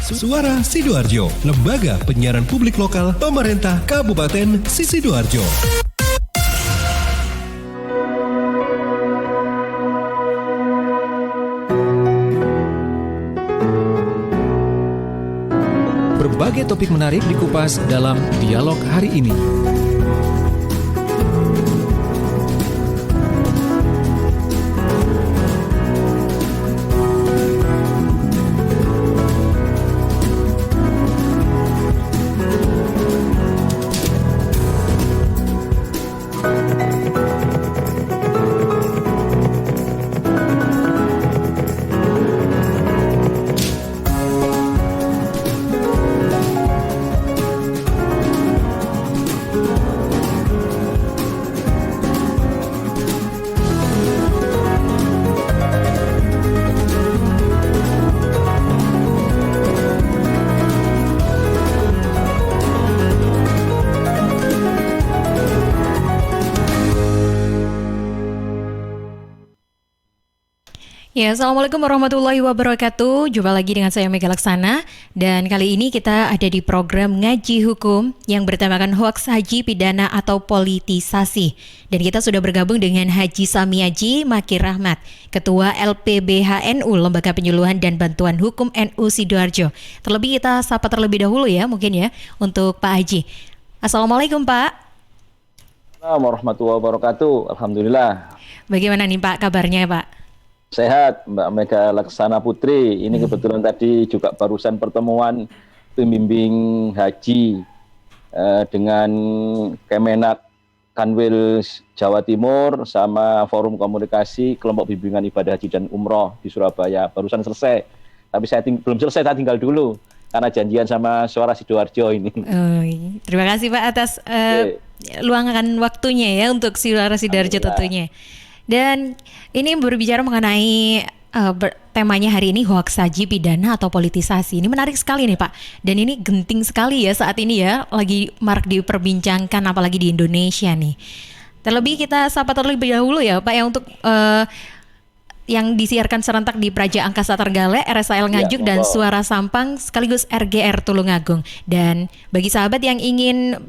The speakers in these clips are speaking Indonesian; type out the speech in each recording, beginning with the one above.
Suara Sidoarjo, lembaga penyiaran publik lokal pemerintah Kabupaten Sidoarjo. Berbagai topik menarik dikupas dalam dialog hari ini. Ya, Assalamualaikum warahmatullahi wabarakatuh. Jumpa lagi dengan saya Mega Laksana. Dan kali ini kita ada di program Ngaji Hukum yang bertemakan hoaks haji pidana atau politisasi. Dan kita sudah bergabung dengan Haji Samiaji Makir Rahmat, Ketua LPBHNU, Lembaga Penyuluhan dan Bantuan Hukum NU Sidoarjo. Terlebih kita sapa terlebih dahulu ya mungkin ya untuk Pak Haji. Assalamualaikum Pak. Assalamualaikum warahmatullahi wabarakatuh. Alhamdulillah. Bagaimana nih Pak kabarnya Pak? Sehat Mbak Mega Laksana Putri. Ini kebetulan tadi juga barusan pertemuan pembimbing haji dengan Kemenak Kanwil Jawa Timur sama Forum Komunikasi Kelompok Bimbingan Ibadah Haji dan Umroh di Surabaya. Barusan selesai. Tapi saya belum selesai, saya tinggal dulu karena janjian sama Suara Sidoarjo ini. Terima kasih Pak atas luangkan waktunya ya untuk Suara Sidoarjo tentunya. Dan ini berbicara mengenai temanya hari ini hoaks haji pidana atau politisasi. Ini menarik sekali nih Pak. Dan ini genting sekali ya saat ini ya, lagi marak diperbincangkan apalagi di Indonesia nih. Terlebih kita sapa terlebih dahulu ya Pak ya untuk yang disiarkan serentak di Praja Angkasa Terenggalek, RSAL Nganjuk dan Suara Sampang sekaligus RGR Tulungagung. Dan bagi sahabat yang ingin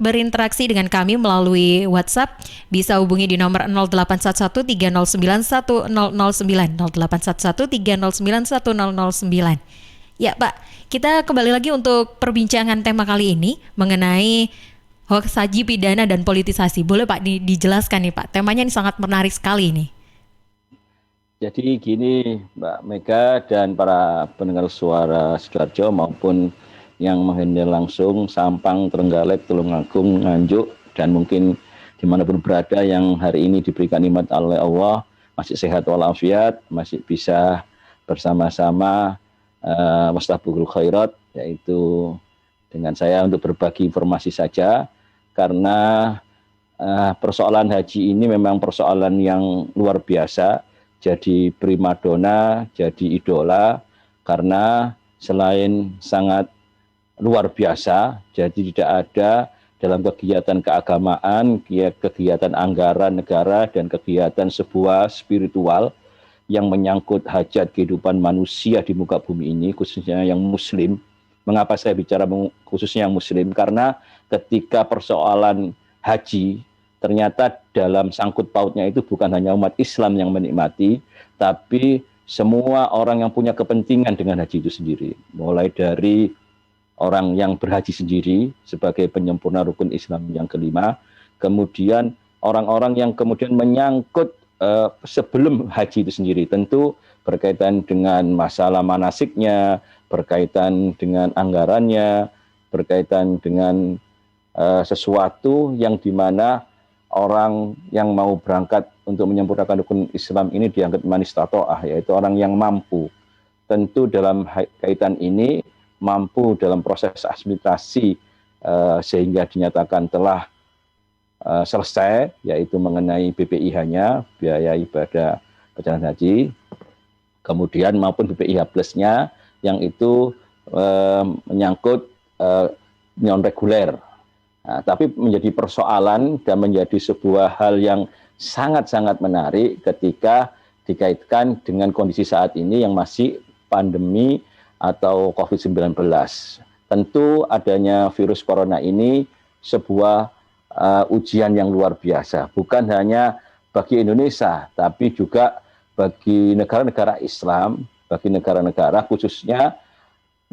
berinteraksi dengan kami melalui WhatsApp bisa hubungi di nomor 0811 309 1009 0811 309 1009. Ya Pak, kita kembali lagi untuk perbincangan tema kali ini mengenai hoaks haji pidana dan politisasi. Boleh Pak dijelaskan nih Pak, temanya ini sangat menarik sekali nih. Jadi gini Mbak Mega dan para pendengar Suara Sidoarjo maupun yang menghandle langsung Sampang, Trenggalek, Tulungagung, Nganjuk dan mungkin dimanapun berada yang hari ini diberikan nikmat oleh Allah masih sehat walafiat, masih bisa bersama-sama wastabul khairat, yaitu dengan saya untuk berbagi informasi saja karena persoalan haji ini memang persoalan yang luar biasa. Jadi primadona, jadi idola karena selain sangat luar biasa, jadi tidak ada dalam kegiatan keagamaan, kegiatan anggaran negara dan kegiatan sebuah spiritual yang menyangkut hajat kehidupan manusia di muka bumi ini, khususnya yang muslim. Mengapa saya bicara khususnya yang muslim? Karena ketika persoalan haji, ternyata dalam sangkut pautnya itu bukan hanya umat Islam yang menikmati, tapi semua orang yang punya kepentingan dengan haji itu sendiri. Mulai dari orang yang berhaji sendiri sebagai penyempurna rukun Islam yang kelima, kemudian orang-orang yang kemudian menyangkut sebelum haji itu sendiri, tentu berkaitan dengan masalah manasiknya, berkaitan dengan anggarannya, berkaitan dengan sesuatu yang dimana orang yang mau berangkat untuk menyempurnakan rukun Islam ini dianggap man istata'ah, yaitu orang yang mampu. Tentu dalam kaitan ini mampu dalam proses administrasi sehingga dinyatakan telah selesai, yaitu mengenai BPIH-nya, biaya ibadah perjalanan haji, kemudian maupun BPIH plus-nya yang itu menyangkut non reguler. Nah, tapi menjadi persoalan dan menjadi sebuah hal yang sangat-sangat menarik ketika dikaitkan dengan kondisi saat ini yang masih pandemi atau COVID-19. Tentu adanya virus corona ini sebuah ujian yang luar biasa, bukan hanya bagi Indonesia, tapi juga bagi negara-negara Islam, bagi negara-negara khususnya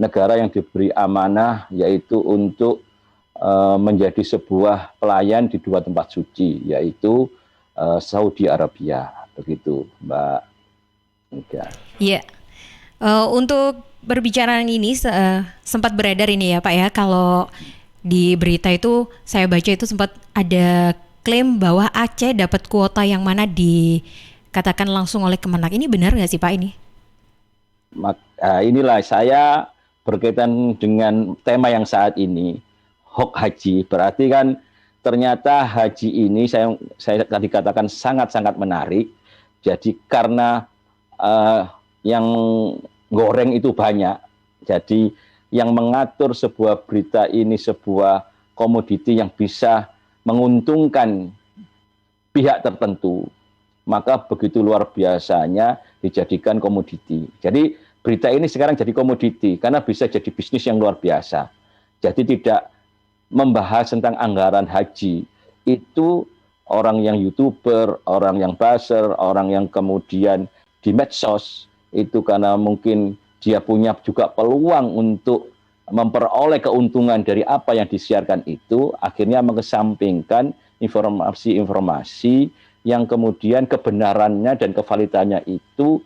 negara yang diberi amanah yaitu untuk menjadi sebuah pelayan di dua tempat suci, yaitu Saudi Arabia. Begitu, Mbak Mega. Iya. Untuk berbicara ini sempat beredar ini ya Pak ya, kalau di berita itu saya baca itu sempat ada klaim bahwa Aceh dapat kuota yang mana dikatakan langsung oleh Kemenak. Ini benar nggak sih Pak ini? Inilah saya berkaitan dengan tema yang saat ini, hok haji. Berarti kan ternyata haji ini saya tadi katakan sangat-sangat menarik. Jadi karena yang goreng itu banyak, jadi yang mengatur sebuah berita ini sebuah komoditi yang bisa menguntungkan pihak tertentu, maka begitu luar biasanya dijadikan komoditi. Jadi berita ini sekarang jadi komoditi karena bisa jadi bisnis yang luar biasa. Jadi tidak membahas tentang anggaran haji, itu orang yang YouTuber, orang yang buzzer, orang yang kemudian di medsos, itu karena mungkin dia punya juga peluang untuk memperoleh keuntungan dari apa yang disiarkan itu, akhirnya mengesampingkan informasi-informasi yang kemudian kebenarannya dan kevalidannya itu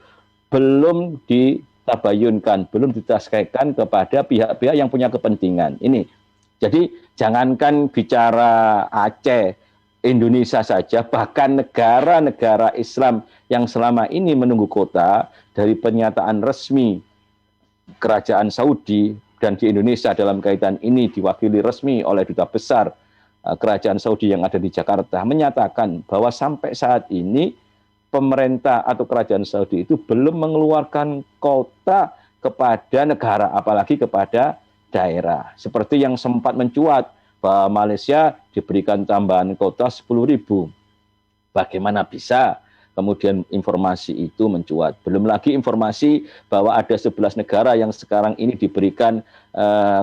belum ditabayunkan, belum ditaskaikan kepada pihak-pihak yang punya kepentingan. Ini, jadi jangankan bicara Aceh, Indonesia saja, bahkan negara-negara Islam yang selama ini menunggu kota dari pernyataan resmi Kerajaan Saudi, dan di Indonesia dalam kaitan ini diwakili resmi oleh Duta Besar Kerajaan Saudi yang ada di Jakarta, menyatakan bahwa sampai saat ini pemerintah atau Kerajaan Saudi itu belum mengeluarkan kota kepada negara, apalagi kepada daerah. Seperti yang sempat mencuat bahwa Malaysia diberikan tambahan kota 10.000. Bagaimana bisa kemudian informasi itu mencuat? Belum lagi informasi bahwa ada 11 negara yang sekarang ini diberikan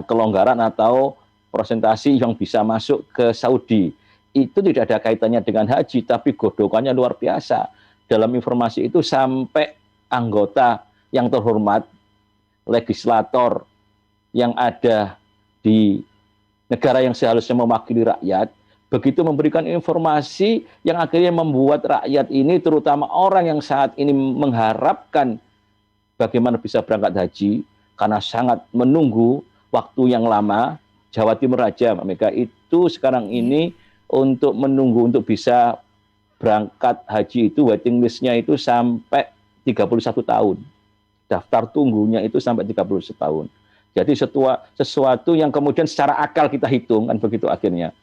kelonggaran atau persentase yang bisa masuk ke Saudi. Itu tidak ada kaitannya dengan haji, tapi godokannya luar biasa. Dalam informasi itu sampai anggota yang terhormat, legislator yang ada di negara yang seharusnya mewakili rakyat, begitu memberikan informasi yang akhirnya membuat rakyat ini, terutama orang yang saat ini mengharapkan bagaimana bisa berangkat haji, karena sangat menunggu waktu yang lama. Jawa Timur aja, Mbak Mega, itu sekarang ini untuk menunggu untuk bisa berangkat haji itu waiting list-nya itu sampai 31 tahun. Daftar tunggunya itu sampai 31 tahun. Jadi sesuatu yang kemudian secara akal kita hitung, kan begitu akhirnya.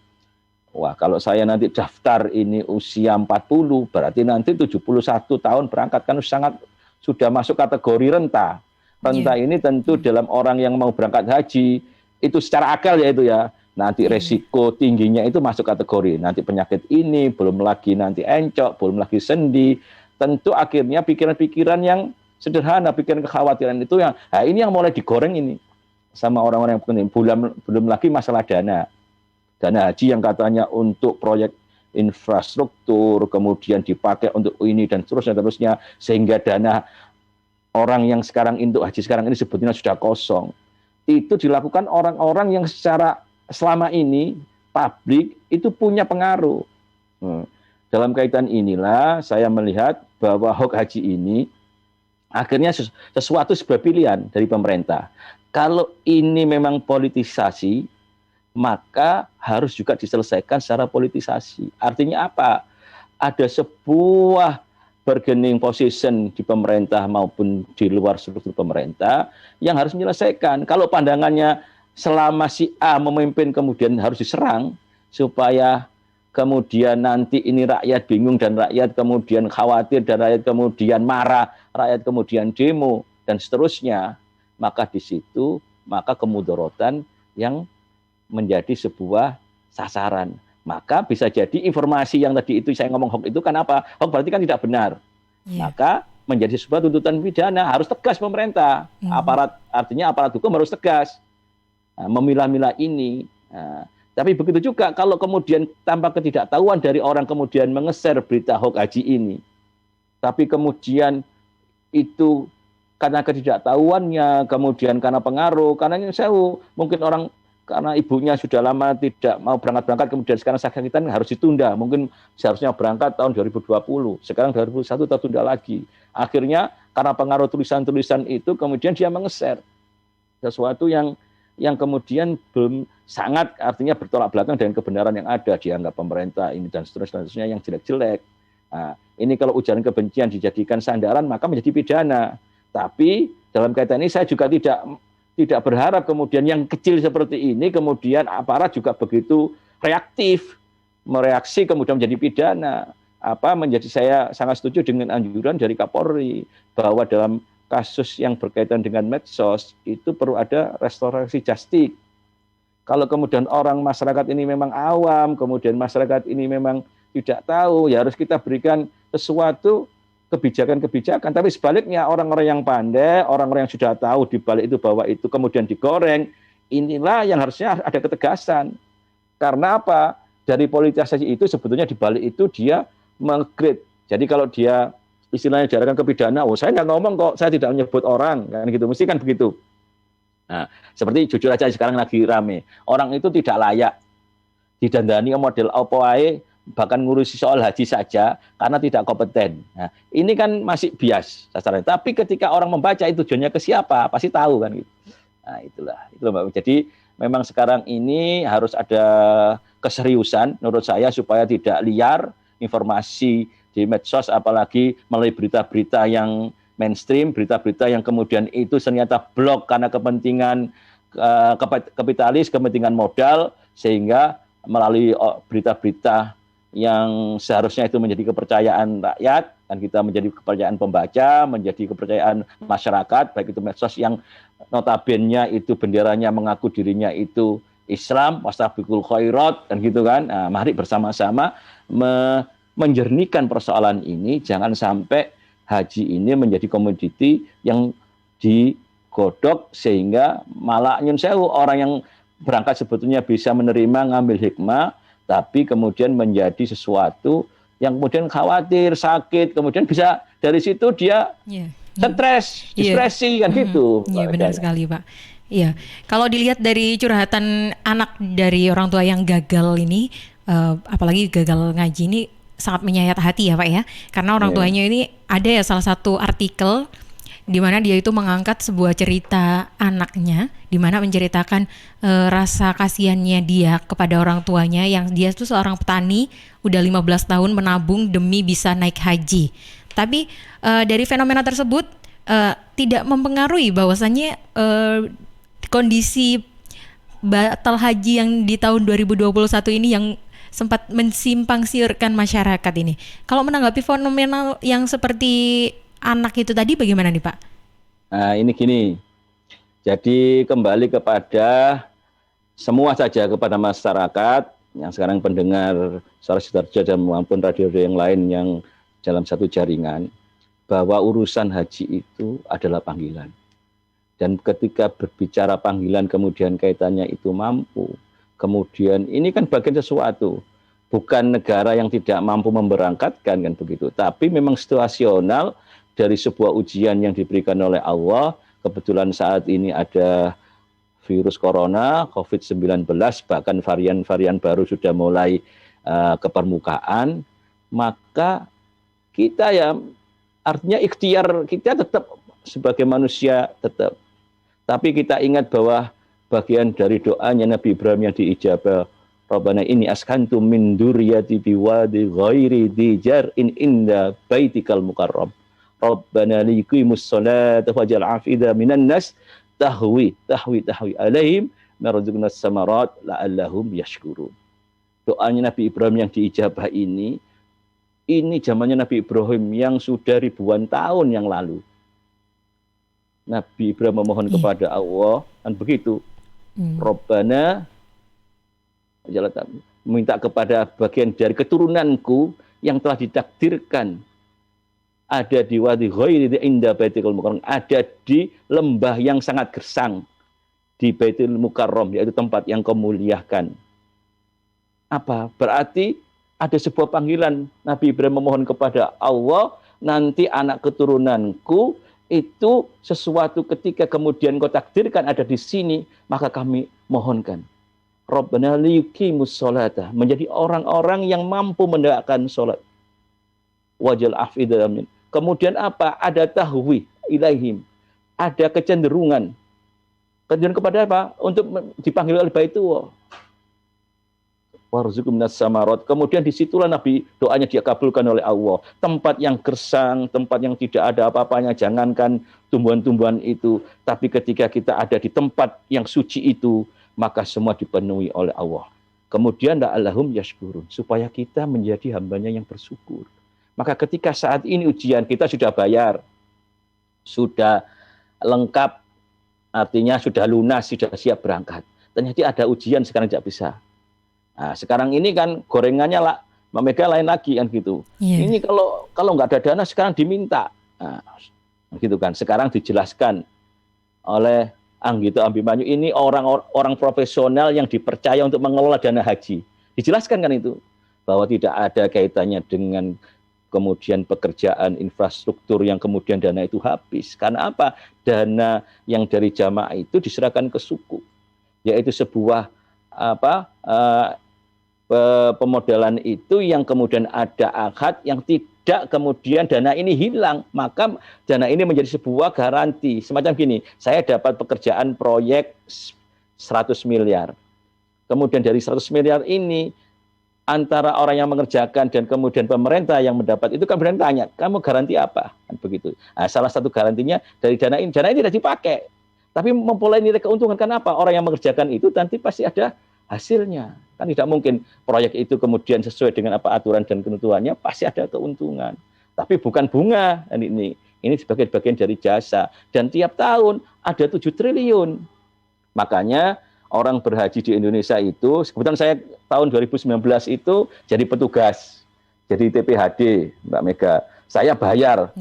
Wah, kalau saya nanti daftar ini usia 40, berarti nanti 71 tahun berangkat, kan sudah masuk kategori renta. Renta ini tentu dalam orang yang mau berangkat haji, itu secara akal ya itu ya. Nanti resiko tingginya itu masuk kategori. Nanti penyakit ini, belum lagi nanti encok, belum lagi sendi. Tentu akhirnya pikiran-pikiran yang sederhana, pikiran kekhawatiran itu yang, nah ini yang mulai digoreng ini sama orang-orang yang penting. Belum lagi masalah dana. Dana haji yang katanya untuk proyek infrastruktur, kemudian dipakai untuk ini dan seterusnya, sehingga dana orang yang sekarang untuk haji sekarang ini sebetulnya sudah kosong. Itu dilakukan orang-orang yang secara selama ini publik itu punya pengaruh. Dalam kaitan inilah saya melihat bahwa hok haji ini akhirnya sesuatu sebuah pilihan dari pemerintah. Kalau ini memang politisasi, maka harus juga diselesaikan secara politisasi. Artinya apa? Ada sebuah bargaining position di pemerintah maupun di luar struktur pemerintah yang harus menyelesaikan. Kalau pandangannya selama si A memimpin kemudian harus diserang supaya kemudian nanti ini rakyat bingung dan rakyat kemudian khawatir dan rakyat kemudian marah, rakyat kemudian demo dan seterusnya, maka di situ maka kemudorotan yang menjadi sebuah sasaran. Maka bisa jadi informasi yang tadi itu saya ngomong hoax itu kan apa? Hoax berarti kan tidak benar. Maka menjadi sebuah tuntutan pidana, harus tegas pemerintah. Artinya aparat hukum harus tegas. Memilah-milah ini. Tapi begitu juga kalau kemudian tanpa ketidaktahuan dari orang kemudian mengeser berita hoax haji ini, tapi kemudian itu karena ketidaktahuannya, kemudian karena pengaruh, karena mungkin orang karena ibunya sudah lama tidak mau berangkat, kemudian sekarang sakitan harus ditunda, mungkin seharusnya berangkat tahun 2020, sekarang 2021 tertunda lagi. Akhirnya karena pengaruh tulisan-tulisan itu kemudian dia mengeser sesuatu yang kemudian belum sangat, artinya bertolak belakang dengan kebenaran yang ada, dianggap pemerintah ini dan seterusnya yang jelek-jelek. Nah, ini kalau ujaran kebencian dijadikan sandaran maka menjadi pidana. Tapi dalam kaitan ini saya juga tidak berharap kemudian yang kecil seperti ini kemudian aparat juga begitu reaktif, mereaksi kemudian menjadi pidana. Menjadi saya sangat setuju dengan anjuran dari Kapolri bahwa dalam kasus yang berkaitan dengan medsos itu perlu ada restorasi justice. Kalau kemudian orang masyarakat ini memang awam, kemudian masyarakat ini memang tidak tahu, ya harus kita berikan sesuatu kebijakan-kebijakan. Tapi sebaliknya orang-orang yang pandai, orang-orang yang sudah tahu di balik itu bahwa itu kemudian digoreng, inilah yang harusnya ada ketegasan. Karena apa? Dari politisasi itu sebetulnya di balik itu dia meng-create. Jadi kalau dia istilahnya diarahkan ke pidana, saya nggak ngomong kok, saya tidak menyebut orang, kan gitu, mesti kan begitu. Nah, seperti jujur aja sekarang lagi rame, orang itu tidak layak didandani model apa wae, bahkan ngurusi soal haji saja karena tidak kompeten. Nah, ini kan masih bias sasarannya. Tapi ketika orang membaca itu tujuannya ke siapa, pasti tahu kan gitu. Nah, itulah Mbak. Jadi memang sekarang ini harus ada keseriusan menurut saya supaya tidak liar informasi di medsos, apalagi melalui berita-berita yang mainstream, berita-berita yang kemudian itu ternyata blok karena kepentingan kapitalis, kepentingan modal, sehingga melalui berita-berita yang seharusnya itu menjadi kepercayaan rakyat, dan kita menjadi kepercayaan pembaca, menjadi kepercayaan masyarakat, baik itu medsos yang notabene itu benderanya mengaku dirinya itu Islam, wastabiqul khairat, dan gitu kan. Nah, mari bersama-sama menjernihkan persoalan ini, jangan sampai haji ini menjadi komoditi yang digodok sehingga malah nyun sewu orang yang berangkat sebetulnya bisa menerima, ngambil hikmah, tapi kemudian menjadi sesuatu yang kemudian khawatir, sakit, kemudian bisa dari situ dia stres, depresi, kan gitu. Iya, benar sekali, Pak. Iya, kalau dilihat dari curhatan anak dari orang tua yang gagal ini, apalagi gagal ngaji ini sangat menyayat hati ya Pak ya, karena orang tuanya ini ada ya salah satu artikel di mana dia itu mengangkat sebuah cerita anaknya, di mana menceritakan rasa kasihannya dia kepada orang tuanya yang dia itu seorang petani, udah 15 tahun menabung demi bisa naik haji. Tapi dari fenomena tersebut tidak mempengaruhi bahwasannya kondisi batal haji yang di tahun 2021 ini yang sempat mensimpang siurkan masyarakat ini. Kalau menanggapi fenomena yang seperti anak itu tadi bagaimana nih Pak? Nah ini gini, jadi kembali kepada semua saja, kepada masyarakat yang sekarang pendengar Suara Sidoarjo dan maupun radio yang lain yang dalam satu jaringan, bahwa urusan haji itu adalah panggilan. Dan ketika berbicara panggilan kemudian kaitannya itu mampu, kemudian ini kan bagian sesuatu, bukan negara yang tidak mampu memberangkatkan kan begitu, tapi memang situasional dari sebuah ujian yang diberikan oleh Allah. Kebetulan saat ini ada virus corona, COVID-19, bahkan varian-varian baru sudah mulai ke permukaan, maka kita ya artinya ikhtiar kita tetap sebagai manusia tetap. Tapi kita ingat bahwa bagian dari doanya Nabi Ibrahim yang diijabah, Rabbana inni askantu min dzurriyyati biwadi ghairi dzi jar'in inda baitikal mukarram. Rabbana liqimus sholata waj'al afida minan nas tahwi alaihim narzuqnas samarat la'allahum yashkurun. Doanya Nabi Ibrahim yang diijabah ini zamannya Nabi Ibrahim yang sudah ribuan tahun yang lalu. Nabi Ibrahim memohon kepada Allah, dan begitu. Rabbana, minta kepada bagian dari keturunanku yang telah ditakdirkan ada di Wadi Ghairi inda Baitul Mukarram, ada di lembah yang sangat gersang di Baitul Mukarram, yaitu tempat yang kau muliakan. Apa? Berarti ada sebuah panggilan Nabi Ibrahim memohon kepada Allah, nanti anak keturunanku itu sesuatu ketika kemudian kau takdirkan ada di sini, maka kami mohonkan. Rabbana liyuqimus sholata, menjadi orang-orang yang mampu menegakkan sholat. Wajal afidamin. Kemudian apa? Ada tahwi ilaihim. Ada kecenderungan. Kecenderungan kepada apa? Untuk dipanggil oleh Baitullah. Warzuqhum minas samarat. Kemudian disitulah Nabi doanya dia kabulkan oleh Allah. Tempat yang gersang, tempat yang tidak ada apa-apanya, jangankan tumbuhan-tumbuhan itu, tapi ketika kita ada di tempat yang suci itu, maka semua dipenuhi oleh Allah. Kemudian la'allahum yashkurun, supaya kita menjadi hambanya yang bersyukur. Maka ketika saat ini ujian kita sudah bayar, sudah lengkap, artinya sudah lunas, sudah siap berangkat. Ternyata ada ujian sekarang tidak bisa. Nah, sekarang ini kan gorengannya lah, Mega lain lagi kan gitu. Yeah. Ini kalau nggak ada dana sekarang diminta, nah, gitu kan. Sekarang dijelaskan oleh Anggito Abimanyu, ini orang profesional yang dipercaya untuk mengelola dana haji. Dijelaskan kan itu bahwa tidak ada kaitannya dengan kemudian pekerjaan infrastruktur yang kemudian dana itu habis. Karena apa? Dana yang dari jamaah itu diserahkan ke suku, yaitu sebuah pemodalan itu yang kemudian ada akad yang tidak kemudian dana ini hilang, maka dana ini menjadi sebuah garansi. Semacam gini, saya dapat pekerjaan proyek 100 miliar. Kemudian dari 100 miliar ini antara orang yang mengerjakan dan kemudian pemerintah yang mendapat itu kan bertanya, kamu garansi apa? Kan begitu. Nah, salah satu garantinya dari dana ini tidak dipakai. Tapi memulai nilai keuntungan, kenapa? Orang yang mengerjakan itu nanti pasti ada hasilnya. Kan tidak mungkin proyek itu kemudian sesuai dengan apa aturan dan ketentuannya, pasti ada keuntungan. Tapi bukan bunga ini sebagai bagian dari jasa. Dan tiap tahun ada 7 triliun. Makanya orang berhaji di Indonesia itu, kebetulan saya tahun 2019 itu jadi petugas, jadi TPHD, Mbak Mega. Saya bayar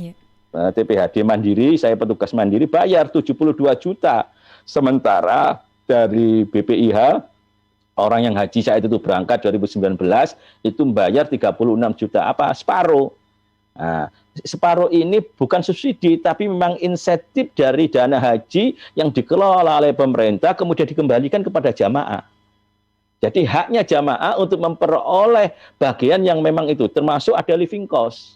TPHD mandiri, saya petugas mandiri, bayar 72 juta. Sementara dari BPIH, orang yang haji saat itu berangkat 2019 itu membayar 36 juta, separuh. Nah, separuh ini bukan subsidi, tapi memang insentif dari dana haji yang dikelola oleh pemerintah kemudian dikembalikan kepada jamaah. Jadi haknya jamaah untuk memperoleh bagian yang memang itu, termasuk ada living cost.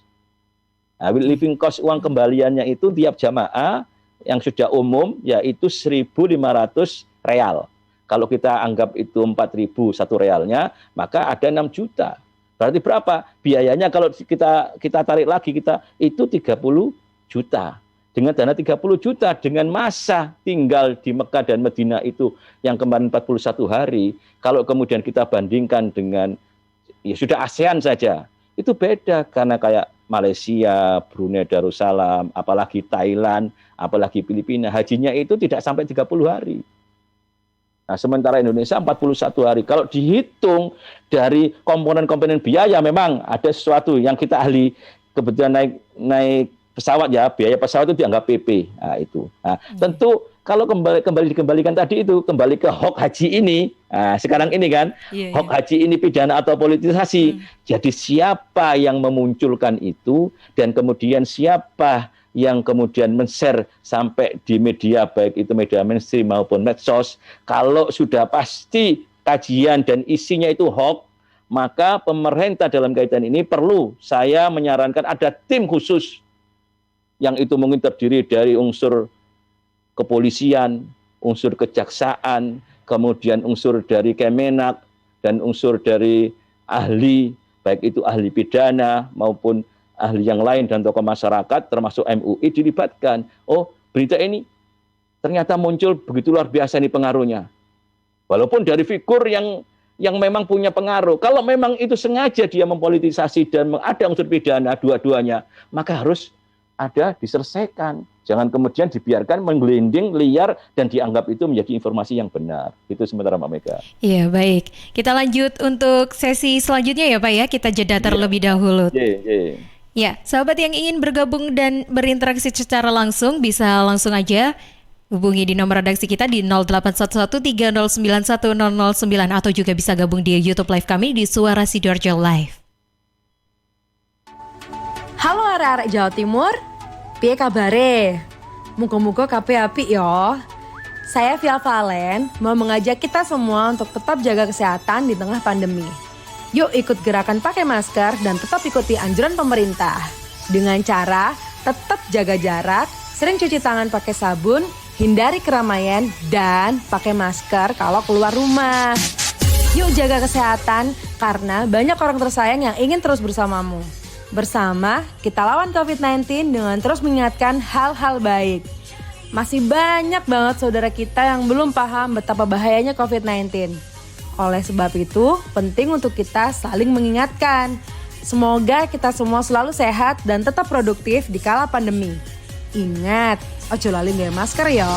Nah, living cost uang kembaliannya itu tiap jamaah yang sudah umum yaitu 1.500 real. Kalau kita anggap itu 4.000 satu realnya, maka ada 6 juta. Berarti berapa? Biayanya kalau kita tarik lagi, itu 30 juta. Dengan dana 30 juta, dengan masa tinggal di Mekah dan Madinah itu yang kemarin 41 hari, kalau kemudian kita bandingkan dengan, ya sudah ASEAN saja, itu beda. Karena kayak Malaysia, Brunei Darussalam, apalagi Thailand, apalagi Filipina, hajinya itu tidak sampai 30 hari. Nah, sementara Indonesia 41 hari. Kalau dihitung dari komponen-komponen biaya, memang ada sesuatu yang kita ahli. Kebetulan naik pesawat ya, biaya pesawat itu dianggap PP. Nah, itu. Nah, tentu kalau dikembalikan tadi itu, kembali ke hok haji ini. Nah, sekarang ini kan, hok haji ini pidana atau politisasi. Jadi siapa yang memunculkan itu, dan kemudian siapa yang kemudian men-share sampai di media, baik itu media mainstream maupun medsos, kalau sudah pasti kajian dan isinya itu hoax, maka pemerintah dalam kaitan ini perlu, saya menyarankan ada tim khusus, yang itu mungkin terdiri dari unsur kepolisian, unsur kejaksaan, kemudian unsur dari Kemenak, dan unsur dari ahli, baik itu ahli pidana maupun ahli yang lain dan tokoh masyarakat termasuk MUI dilibatkan. Oh, berita ini ternyata muncul begitu luar biasa nih pengaruhnya. Walaupun dari figur yang memang punya pengaruh. Kalau memang itu sengaja dia mempolitisasi dan ada unsur pidana dua-duanya, maka harus ada diselesaikan. Jangan kemudian dibiarkan menggelinding liar dan dianggap itu menjadi informasi yang benar. Itu sementara Mbak Mega. Iya, baik. Kita lanjut untuk sesi selanjutnya ya Pak ya. Kita jeda terlebih dahulu. Ya, sahabat yang ingin bergabung dan berinteraksi secara langsung bisa langsung aja hubungi di nomor redaksi kita di 081130910009 atau juga bisa gabung di YouTube live kami di Suara Sidoarjo Live. Halo arek-arek Jawa Timur, piye kabare? Muga-muga kabeh apik yo. Saya Via Valen mau mengajak kita semua untuk tetap jaga kesehatan di tengah pandemi. Yuk ikut gerakan pakai masker dan tetap ikuti anjuran pemerintah. Dengan cara tetap jaga jarak, sering cuci tangan pakai sabun, hindari keramaian, dan pakai masker kalau keluar rumah. Yuk jaga kesehatan karena banyak orang tersayang yang ingin terus bersamamu. Bersama, kita lawan COVID-19 dengan terus mengingatkan hal-hal baik. Masih banyak banget saudara kita yang belum paham betapa bahayanya COVID-19. Oleh sebab itu, penting untuk kita saling mengingatkan. Semoga kita semua selalu sehat dan tetap produktif di kala pandemi. Ingat, ojo lali nggawe masker ya.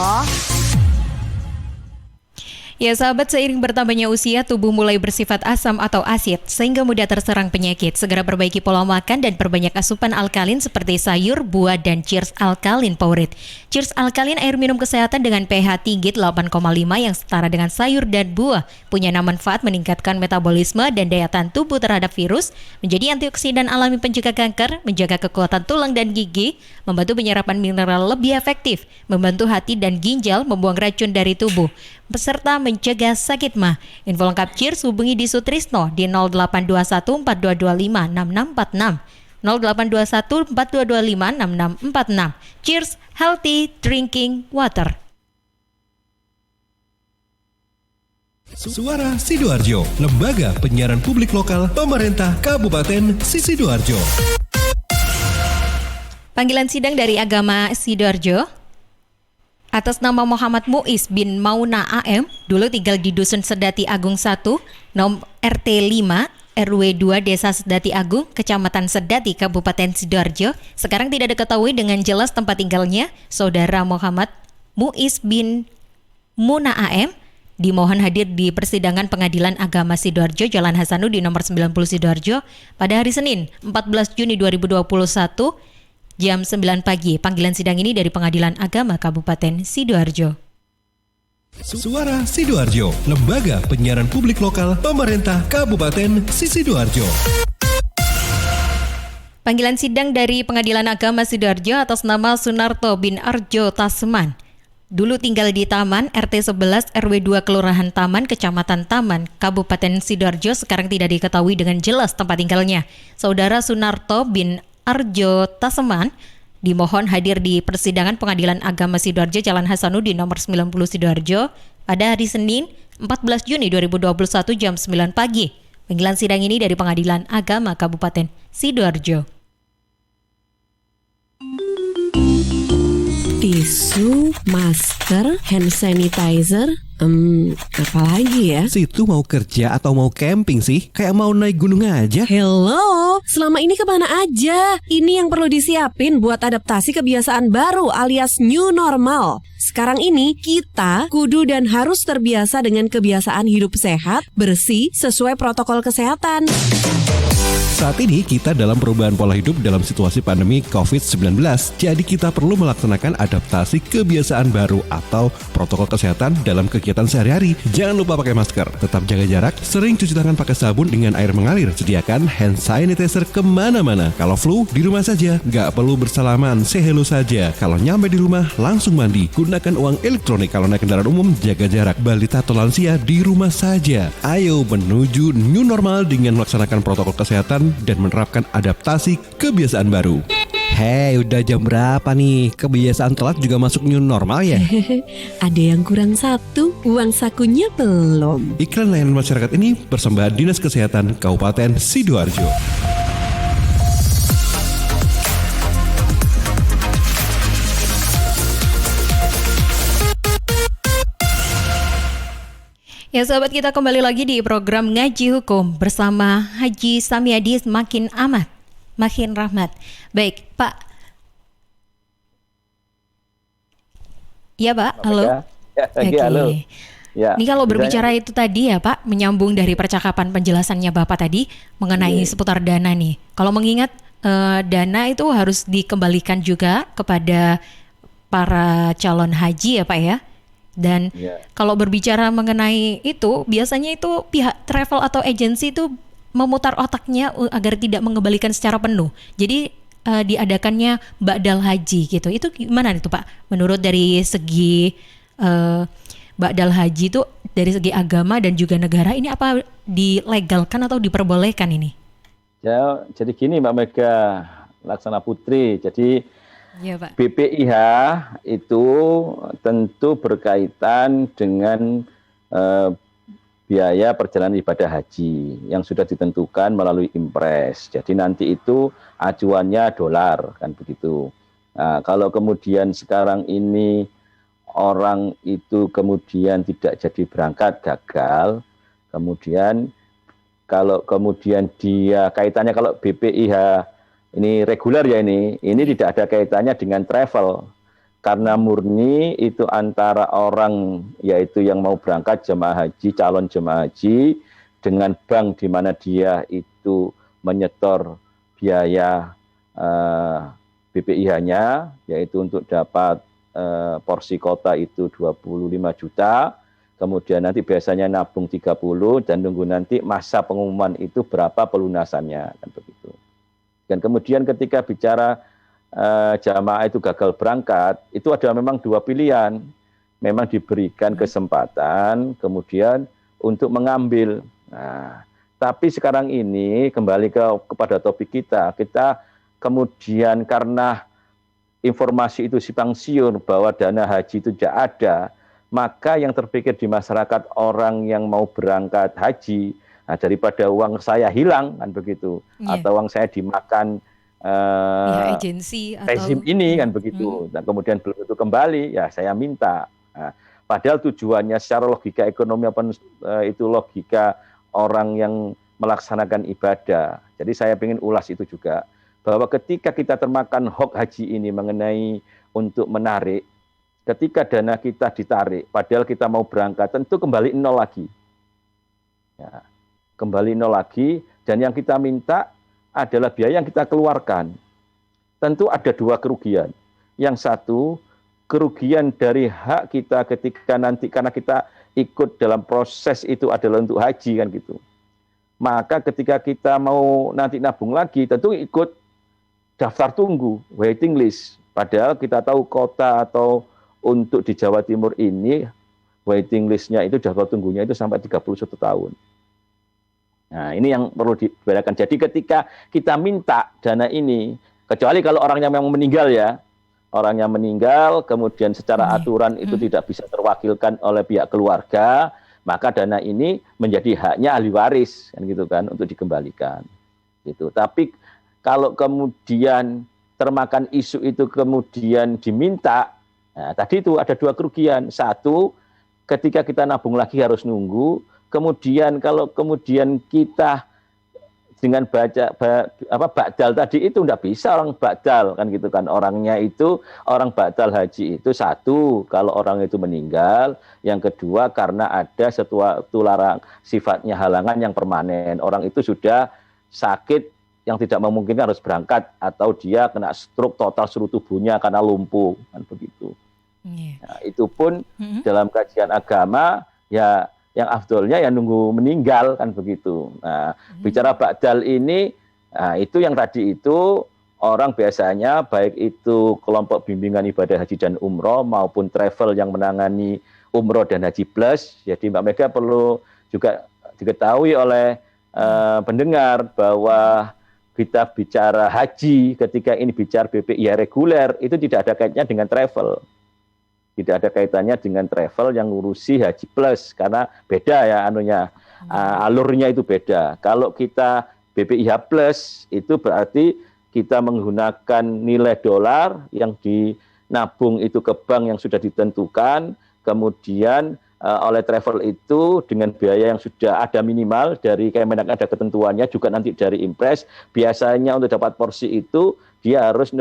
Ya sahabat, seiring bertambahnya usia, tubuh mulai bersifat asam atau asid sehingga mudah terserang penyakit. Segera perbaiki pola makan dan perbanyak asupan alkalin seperti sayur, buah, dan Cheers Alkalin Powerade. Cheers Alkalin air minum kesehatan dengan pH tinggi 8,5 yang setara dengan sayur dan buah. Punya manfaat meningkatkan metabolisme dan daya tahan tubuh terhadap virus, menjadi antioksidan alami pencegah kanker, menjaga kekuatan tulang dan gigi, membantu penyerapan mineral lebih efektif, membantu hati dan ginjal membuang racun dari tubuh, beserta mencegah sakit mah. Info lengkap Cheers hubungi di Sutrisno di 0821 4225 6646. 0821 4225 6646. Cheers, healthy drinking water. Suara Sidoarjo, lembaga penyiaran publik lokal pemerintah Kabupaten Sidoarjo. Panggilan sidang dari agama Sidoarjo atas nama Muhammad Muiz bin Mauna AM, dulu tinggal di Dusun Sedati Agung 1, nomor RT 5, RW 2 Desa Sedati Agung, Kecamatan Sedati, Kabupaten Sidoarjo. Sekarang tidak diketahui dengan jelas tempat tinggalnya. Saudara Muhammad Muiz bin Muna AM dimohon hadir di persidangan Pengadilan Agama Sidoarjo Jalan Hasanuddin nomor 90 Sidoarjo pada hari Senin 14 Juni 2021 jam 9 pagi. Panggilan sidang ini dari Pengadilan Agama Kabupaten Sidoarjo. Suara Sidoarjo, lembaga penyiaran publik lokal pemerintah Kabupaten Sidoarjo. Panggilan sidang dari Pengadilan Agama Sidoarjo atas nama Sunarto bin Arjo Tasman. Dulu tinggal di Taman, RT 11 RW 2 Kelurahan Taman, Kecamatan Taman, Kabupaten Sidoarjo. Sekarang tidak diketahui dengan jelas tempat tinggalnya. Saudara Sunarto bin Arjo Tasman dimohon hadir di persidangan Pengadilan Agama Sidoarjo Jalan Hasanuddin nomor 90 Sidoarjo pada hari Senin 14 Juni 2021 jam 9 pagi. Panggilan sidang ini dari Pengadilan Agama Kabupaten Sidoarjo. Tisu, masker, hand sanitizer, apa lagi ya? Situ mau kerja atau mau camping sih? Kayak mau naik gunung aja. Hello, selama ini kemana aja? Ini yang perlu disiapin buat adaptasi kebiasaan baru alias new normal. Sekarang ini kita kudu dan harus terbiasa dengan kebiasaan hidup sehat, bersih, sesuai protokol kesehatan. Saat ini kita dalam perubahan pola hidup dalam situasi pandemi COVID-19. Jadi kita perlu melaksanakan adaptasi kebiasaan baru atau protokol kesehatan dalam kegiatan sehari-hari. Jangan lupa pakai masker, tetap jaga jarak, sering cuci tangan pakai sabun dengan air mengalir. Sediakan hand sanitizer kemana-mana. Kalau flu, di rumah saja. Nggak perlu bersalaman, say hello saja. Kalau nyampe di rumah, langsung mandi. Gunakan uang elektronik. Kalau naik kendaraan umum, jaga jarak. Balita atau lansia di rumah saja. Ayo menuju new normal dengan melaksanakan protokol kesehatan dan menerapkan adaptasi kebiasaan baru. Hei, udah jam berapa nih? Kebiasaan telat juga masuk new normal ya? Ada yang kurang satu, uang sakunya belum. Iklan layanan masyarakat ini persembahan Dinas Kesehatan Kabupaten Sidoarjo. Ya sahabat, kita kembali lagi di program Ngaji Hukum bersama Haji Samyadi Makin Amat, Makin Rahmat. Baik, Pak. Ya, Pak. Halo. Ya, halo. Ya, ini kalau berbicara itu tadi ya, Pak, menyambung dari percakapan penjelasannya Bapak tadi mengenai seputar dana nih. Kalau mengingat dana itu harus dikembalikan juga kepada para calon haji ya Pak ya. Dan Ya. kalau berbicara mengenai itu, biasanya itu pihak travel atau agensi itu memutar otaknya agar tidak mengembalikan secara penuh. Jadi diadakannya ba'dal haji gitu. Itu gimana itu Pak? Menurut dari segi ba'dal haji itu dari segi agama dan juga negara ini apa dilegalkan atau diperbolehkan ini? Ya, jadi gini Mbak Mega Laksana Putri. Jadi Iya Pak. BPIH itu tentu berkaitan dengan biaya perjalanan ibadah haji yang sudah ditentukan melalui impres. Jadi nanti itu acuannya dolar kan begitu. Nah, kalau kemudian sekarang ini orang itu kemudian tidak jadi berangkat, gagal, kemudian kalau kemudian dia kaitannya kalau BPIH ini reguler ya ini tidak ada kaitannya dengan travel karena murni itu antara orang yaitu yang mau berangkat jemaah haji, calon jemaah haji dengan bank di mana dia itu menyetor biaya BPIH-nya yaitu untuk dapat porsi kota itu 25 juta. Kemudian nanti biasanya nabung 30 dan nunggu nanti masa pengumuman itu berapa pelunasannya kan begitu. Dan kemudian ketika bicara jamaah itu gagal berangkat, itu ada memang dua pilihan. Memang diberikan kesempatan kemudian untuk mengambil. Nah, tapi sekarang ini kembali kepada topik kita kemudian karena informasi itu simpang siur bahwa dana haji itu tidak ada, maka yang terpikir di masyarakat orang yang mau berangkat haji, nah daripada uang saya hilang kan begitu, atau uang saya dimakan pihak agensi atau rezim ini kan begitu, dan kemudian belum itu kembali, ya saya minta. Nah, padahal tujuannya secara logika ekonomi itu logika orang yang melaksanakan ibadah. Jadi saya ingin ulas itu juga, bahwa ketika kita termakan hoax haji ini mengenai untuk menarik, ketika dana kita ditarik, padahal kita mau berangkat, tentu kembali nol lagi. Ya, kembali nol lagi, dan yang kita minta adalah biaya yang kita keluarkan. Tentu ada dua kerugian. Yang satu, kerugian dari hak kita ketika nanti, karena kita ikut dalam proses itu adalah untuk haji kan gitu. Maka ketika kita mau nanti nabung lagi, tentu ikut daftar tunggu, waiting list. Padahal kita tahu kota atau untuk di Jawa Timur ini, waiting list-nya itu daftar tunggunya itu sampai 31 tahun. Nah, ini yang perlu dibedakan. Jadi ketika kita minta dana ini, kecuali kalau orangnya memang meninggal ya, orangnya meninggal, kemudian secara aturan itu tidak bisa terwakilkan oleh pihak keluarga, maka dana ini menjadi haknya ahli waris, kan gitu kan, untuk dikembalikan. Gitu. Tapi kalau kemudian termakan isu itu kemudian diminta, nah, tadi itu ada dua kerugian. Satu, ketika kita nabung lagi harus nunggu. Kemudian kalau kemudian kita dengan ba'dal tadi itu enggak bisa orang ba'dal kan gitu kan, orangnya itu orang ba'dal haji itu satu kalau orang itu meninggal, yang kedua karena ada suatu sifatnya halangan yang permanen, orang itu sudah sakit yang tidak memungkinkan harus berangkat atau dia kena stroke total seluruh tubuhnya karena lumpuh kan begitu. Nah, itu pun dalam kajian agama ya yang afdolnya ya nunggu meninggal kan begitu. Nah, bicara ba'dal ini, nah, itu yang tadi itu orang biasanya baik itu kelompok bimbingan ibadah haji dan umroh maupun travel yang menangani umroh dan haji plus. Jadi Mbak Mega perlu juga diketahui oleh pendengar bahwa kita bicara haji ketika ini bicara BPIH reguler itu tidak ada kaitannya dengan travel. Tidak ada kaitannya dengan travel yang ngurusi haji plus karena beda ya anunya, alurnya itu beda. Kalau kita BPIH plus itu berarti kita menggunakan nilai dolar yang dinabung itu ke bank yang sudah ditentukan, kemudian oleh travel itu dengan biaya yang sudah ada minimal dari Kemenak, ada ketentuannya juga nanti dari impres. Biasanya untuk dapat porsi itu dia harus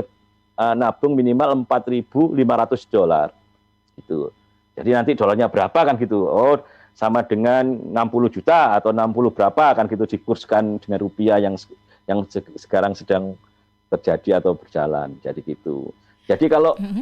nabung minimal $4.500. Gitu. Jadi nanti dolarnya berapa kan gitu. Oh, sama dengan 60 juta atau 60 berapa kan gitu dikurskan dengan rupiah yang sekarang sedang terjadi atau berjalan. Jadi gitu. Jadi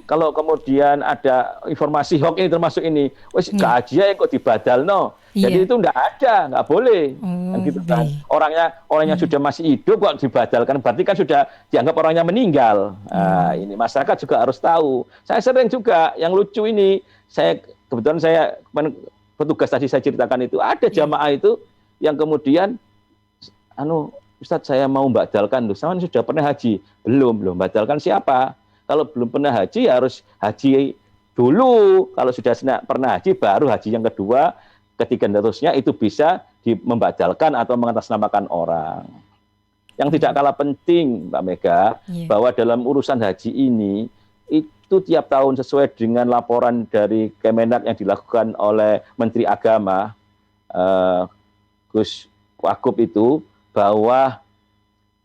kalau kemudian ada informasi hoax ini termasuk ini, wes gaji ya kok dibadalno. Jadi itu enggak ada, enggak boleh. Kan gitu kan. Orangnya sudah masih hidup kok dibadalkan, berarti kan sudah dianggap orangnya meninggal. Nah, ini masyarakat juga harus tahu. Saya sering juga yang lucu ini, kebetulan saya petugas tadi saya ceritakan itu ada jamaah itu yang kemudian Ustadz saya mau badalkan, sama sudah pernah haji? Belum badalkan siapa? Kalau belum pernah haji harus haji dulu. Kalau sudah pernah haji baru haji yang kedua, ketiga dan seterusnya itu bisa membadalkan atau mengatasnamakan orang. Yang tidak kalah penting Mbak Mega, bahwa dalam urusan haji ini itu tiap tahun sesuai dengan laporan dari Kemenak yang dilakukan oleh Menteri Agama Gus Wakub itu, bahwa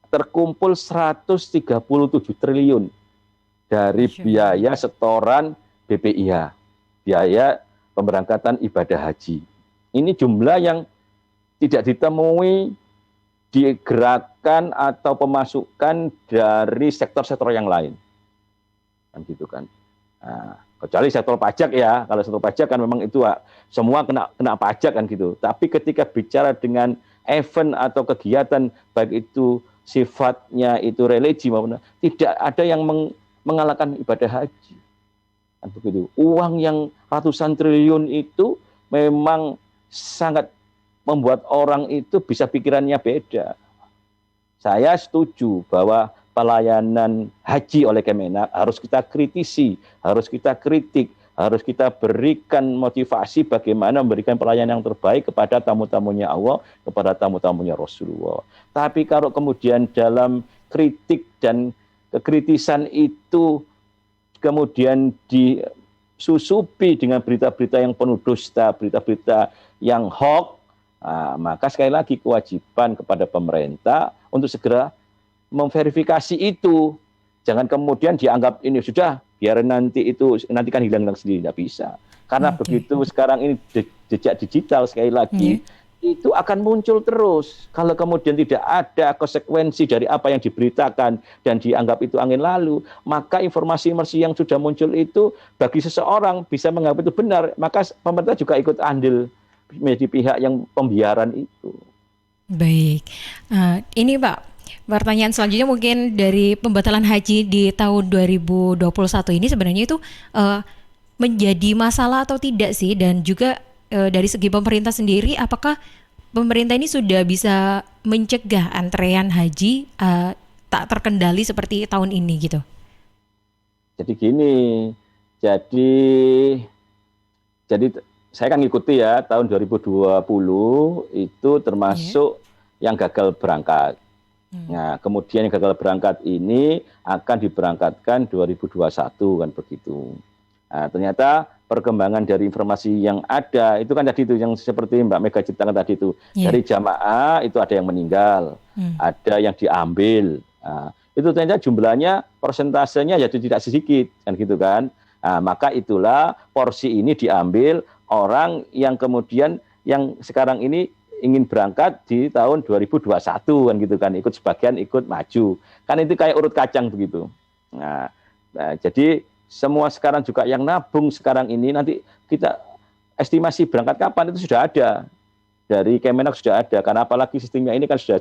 terkumpul 137 triliun dari biaya setoran BPIH, biaya pemberangkatan ibadah haji. Ini jumlah yang tidak ditemui digerakkan atau pemasukan dari sektor-sektor yang lain. Kan gitu kan. Nah, kecuali sektor pajak ya, kalau sektor pajak kan memang itu semua kena pajak kan gitu. Tapi ketika bicara dengan event atau kegiatan, baik itu sifatnya itu religi maupun tidak ada yang mengalahkan ibadah haji. Kan begitu. Uang yang ratusan triliun itu memang sangat membuat orang itu bisa pikirannya beda. Saya setuju bahwa pelayanan haji oleh Kemenak harus kita kritisi, harus kita kritik, harus kita berikan motivasi bagaimana memberikan pelayanan yang terbaik kepada tamu-tamunya Allah, kepada tamu-tamunya Rasulullah. Tapi kalau kemudian dalam kritik dan kekritisan itu kemudian disusupi dengan berita-berita yang penuh dusta, berita-berita yang hoax, maka sekali lagi kewajiban kepada pemerintah untuk segera memverifikasi itu. Jangan kemudian dianggap ini sudah, biar nanti kan hilang sendiri, tidak bisa. Karena begitu sekarang ini jejak digital sekali lagi, itu akan muncul terus. Kalau kemudian tidak ada konsekuensi dari apa yang diberitakan dan dianggap itu angin lalu, maka informasi-informasi yang sudah muncul itu bagi seseorang bisa menganggap itu benar, maka pemerintah juga ikut andil menjadi pihak yang pembiaran itu. Baik, ini Pak, pertanyaan selanjutnya mungkin dari pembatalan haji di tahun 2021 ini sebenarnya itu menjadi masalah atau tidak sih, dan juga dari segi pemerintah sendiri, apakah pemerintah ini sudah bisa mencegah antrean haji tak terkendali seperti tahun ini gitu? Jadi gini, jadi saya kan ngikuti ya, tahun 2020 itu termasuk yang gagal berangkat. Nah, kemudian yang gagal berangkat ini akan diberangkatkan 2021 kan begitu. Nah, ternyata perkembangan dari informasi yang ada itu kan tadi itu yang seperti Mbak Mega ceritakan tadi itu, dari jamaah itu ada yang meninggal, ada yang diambil. Nah, itu ternyata jumlahnya persentasenya jadi tidak sedikit kan gitu kan. Nah, maka itulah porsi ini diambil orang yang kemudian yang sekarang ini ingin berangkat di tahun 2021 kan gitu kan, ikut sebagian ikut maju. Kan itu kayak urut kacang begitu. Nah, jadi semua sekarang juga yang nabung sekarang ini nanti kita estimasi berangkat kapan itu sudah ada. Dari Kemenak sudah ada, karena apalagi sistemnya ini kan sudah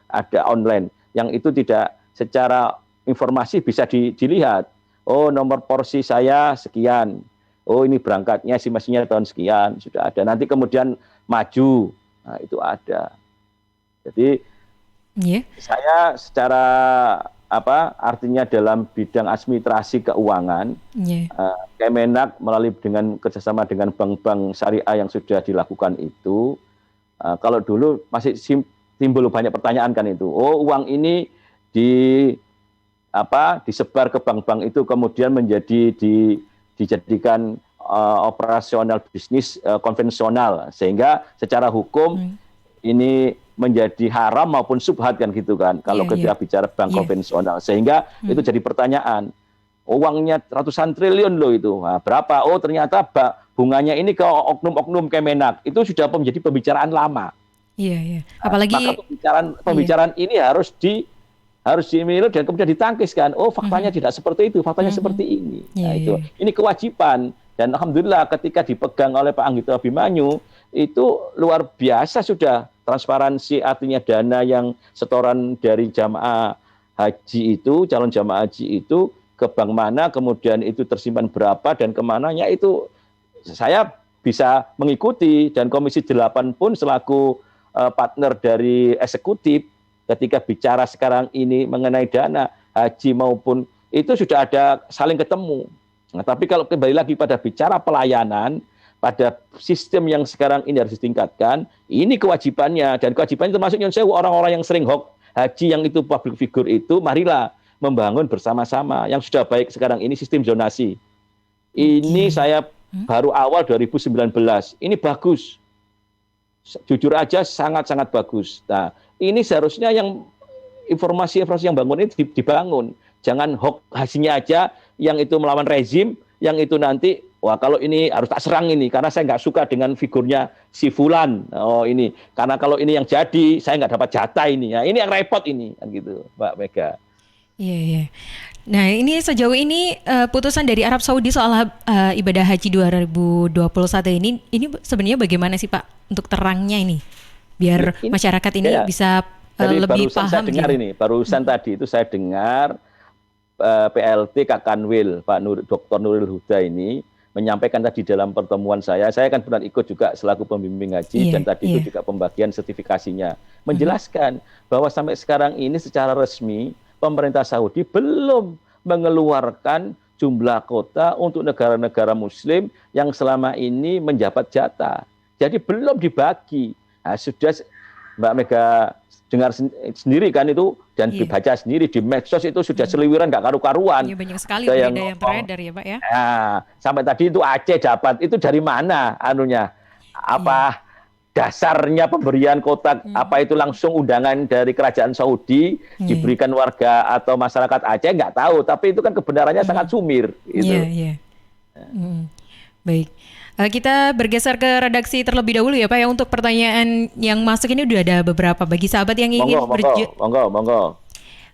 ada online. Yang itu tidak secara informasi bisa dilihat. Oh, nomor porsi saya sekian. Oh, ini berangkatnya estimasinya tahun sekian, sudah ada. Nanti kemudian maju. Nah, itu ada. Jadi saya secara artinya dalam bidang administrasi keuangan, Kemenak melalui dengan kerjasama dengan bank-bank syariah yang sudah dilakukan itu, kalau dulu masih timbul banyak pertanyaan kan itu, oh uang ini disebar ke bank-bank itu kemudian dijadikan operasional bisnis konvensional, sehingga secara hukum ini menjadi haram maupun subhat kan gitu kan, kalau kita bicara bank konvensional, sehingga itu jadi pertanyaan, uangnya ratusan triliun loh itu, nah, berapa? Oh ternyata bunganya ini ke oknum-oknum Kemenak, itu sudah menjadi pembicaraan lama. Apalagi maka pembicaraan ini harus harus dimiliki dan kemudian ditangkiskan. Oh, faktanya tidak seperti itu, faktanya seperti ini. Nah, itu. Ini kewajiban. Dan alhamdulillah ketika dipegang oleh Pak Anggito Abimanyu, itu luar biasa sudah transparansi, artinya dana yang setoran dari jamaah haji itu, calon jamaah haji itu ke bank mana, kemudian itu tersimpan berapa dan kemananya, itu saya bisa mengikuti. Dan Komisi 8 pun selaku partner dari eksekutif ketika bicara sekarang ini mengenai dana haji maupun itu sudah ada saling ketemu. Nah, tapi kalau kembali lagi pada bicara pelayanan, pada sistem yang sekarang ini harus ditingkatkan, ini kewajibannya. Dan kewajibannya termasuk nyun sewu, orang-orang yang sering haji yang itu public figure itu, marilah membangun bersama-sama. Yang sudah baik sekarang ini sistem zonasi. Ini saya baru awal 2019. Ini bagus. Jujur aja sangat-sangat bagus. Nah, ini seharusnya yang informasi-informasi yang bangun ini dibangun. Jangan hoax hasilnya aja yang itu melawan rezim, yang itu nanti, wah kalau ini harus tak serang ini, karena saya nggak suka dengan figurnya si Fulan. Oh ini, karena kalau ini yang jadi, saya nggak dapat jatah ini. Ya, ini yang repot ini, kan gitu, Mbak Mega. Iya, iya. Nah, ini sejauh ini putusan dari Arab Saudi soal ibadah haji 2021 ini sebenarnya bagaimana sih Pak untuk terangnya ini? Biar ini, masyarakat ini bisa lebih barusan paham. Saya dengar ini, barusan tadi itu saya dengar PLT Kak Kanwil, Pak Dr. Nuril Huda ini menyampaikan tadi dalam pertemuan saya kan benar ikut juga selaku pembimbing haji, dan tadi itu juga pembagian sertifikasinya, menjelaskan bahwa sampai sekarang ini secara resmi pemerintah Saudi belum mengeluarkan jumlah kota untuk negara-negara muslim yang selama ini menjabat jatah. Jadi belum dibagi. Nah, sudah Mbak Mega dengar sendiri kan itu, dan dibaca sendiri di medsos itu sudah seliwiran nggak karu-karuan. Iya, banyak sekali berita yang beredar ya Pak ya. Nah, sampai tadi itu Aceh dapat, itu dari mana anunya? Apa dasarnya pemberian kota, apa itu langsung undangan dari kerajaan Saudi diberikan warga atau masyarakat Aceh, nggak tahu, tapi itu kan kebenarannya sangat sumir gitu. Iya. Baik. Kita bergeser ke redaksi terlebih dahulu ya Pak ya, untuk pertanyaan yang masuk ini udah ada beberapa. Bagi sahabat yang ingin monggo.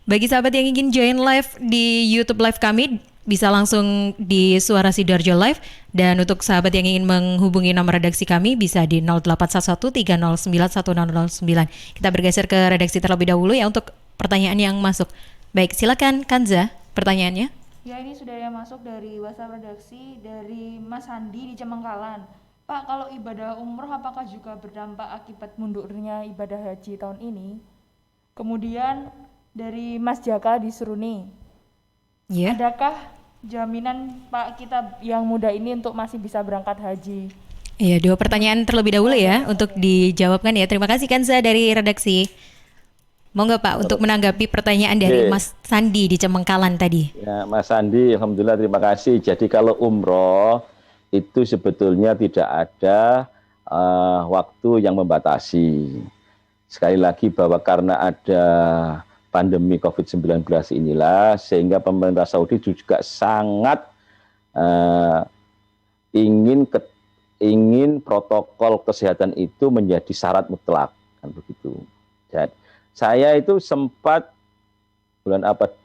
Bagi sahabat yang ingin join live di YouTube live kami, bisa langsung di Suara Sidoarjo Live. Dan untuk sahabat yang ingin menghubungi nomor redaksi kami bisa di 0811309109. Kita bergeser ke redaksi terlebih dahulu ya untuk pertanyaan yang masuk. Baik, silakan Kanza pertanyaannya. Ya, ini sudah yang masuk dari WhatsApp redaksi dari Mas Andi di Cemengkalan. Pak, kalau ibadah umroh apakah juga berdampak akibat mundurnya ibadah haji tahun ini? Kemudian dari Mas Jaka di Seruni. Adakah jaminan Pak kita yang muda ini untuk masih bisa berangkat haji? Iya, 2 pertanyaan terlebih dahulu ya untuk dijawabkan ya. Terima kasih Kanza dari redaksi. Monggo Pak untuk menanggapi pertanyaan dari Mas Sandi di Cemengkalan tadi. Ya, Mas Sandi, alhamdulillah terima kasih. Jadi kalau umroh itu sebetulnya tidak ada waktu yang membatasi. Sekali lagi bahwa karena ada pandemi COVID-19 inilah sehingga pemerintah Saudi juga sangat ingin protokol kesehatan itu menjadi syarat mutlak, kan begitu. Jadi saya itu sempat